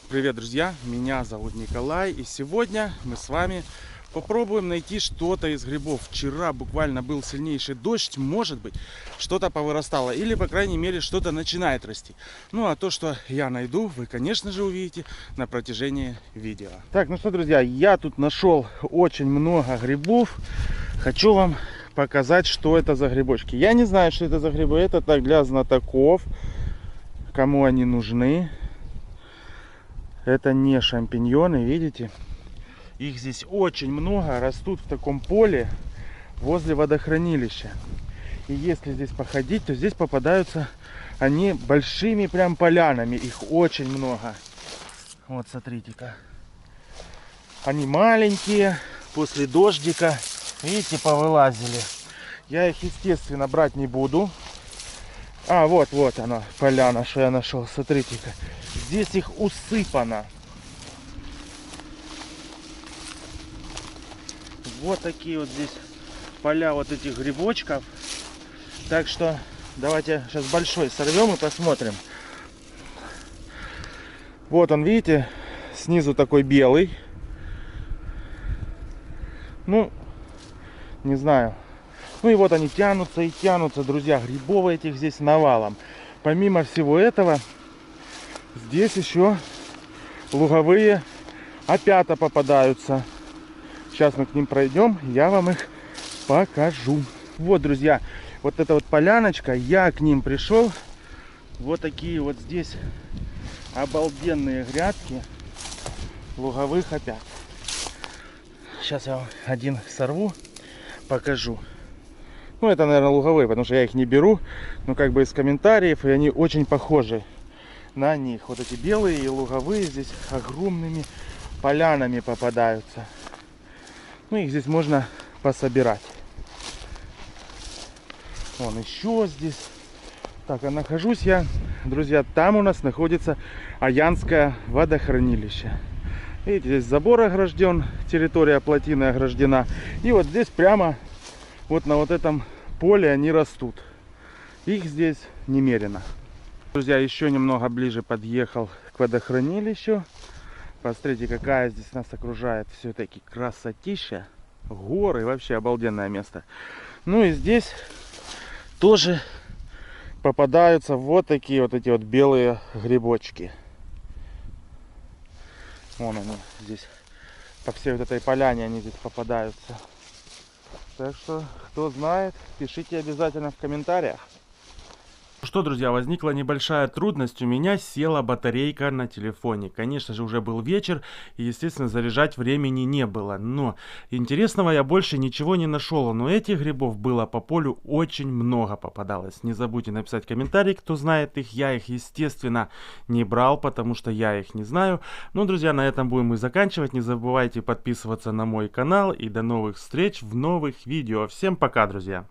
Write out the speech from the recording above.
Привет, друзья! Меня зовут Николай, и сегодня мы с вами попробуем найти что-то из грибов. Вчера буквально был сильнейший дождь, может быть, что-то повырастало, или, по крайней мере, что-то начинает расти. Ну, а то, что я найду, вы, конечно же, увидите на протяжении видео. Так, ну что, друзья, я тут нашел очень много грибов. Хочу вам показать, что это за грибочки. Я не знаю, что это за грибы, это так для знатоков, кому они нужны. Это не шампиньоны, видите? Их здесь очень много, растут в таком поле возле водохранилища. И если здесь походить, то здесь попадаются они большими прям полянами. Их очень много. Вот, смотрите-ка. Они маленькие, после дождика, видите, повылазили. Я их, естественно, брать не буду. А, вот она, поляна, что я нашел. Смотрите-ка. Здесь их усыпано. Вот такие вот здесь поля вот этих грибочков. Так что давайте сейчас большой сорвем и посмотрим. Вот он, видите, снизу такой белый. Ну, не знаю. Ну и вот они тянутся и тянутся, друзья. Грибов этих здесь навалом. Помимо всего этого, здесь еще луговые опята попадаются. Сейчас мы к ним пройдем, я вам их покажу. Вот, друзья, вот эта вот поляночка, я к ним пришел. Вот такие вот здесь обалденные грядки луговых опят. Сейчас я вам один сорву, покажу. Ну, это, наверное, луговые, потому что я их не беру. Но как бы из комментариев, и они очень похожи на них. Вот эти белые и луговые здесь огромными полянами попадаются. Ну, их здесь можно пособирать. Вон еще здесь. Так, а нахожусь я, друзья, там у нас находится Аянское водохранилище. Видите, здесь забор огражден, территория плотины ограждена. И вот здесь прямо вот на вот этом поле они растут. Их здесь немерено. Друзья, еще немного ближе подъехал к водохранилищу. Посмотрите, какая здесь нас окружает все-таки красотища. Горы, вообще обалденное место. Ну и здесь тоже попадаются вот такие вот эти вот белые грибочки. Вон они здесь, по всей вот этой поляне они здесь попадаются. Так что, кто знает, пишите обязательно в комментариях. Что, друзья, возникла небольшая трудность. У меня села батарейка на телефоне. Конечно же, уже был вечер, и, естественно, заряжать времени не было. Но интересного я больше ничего не нашел. Но этих грибов было по полю очень много попадалось. Не забудьте написать комментарий, кто знает их. Я их, естественно, не брал, потому что я их не знаю. Ну, друзья, на этом будем и заканчивать. Не забывайте подписываться на мой канал. И до новых встреч в новых видео. Всем пока, друзья!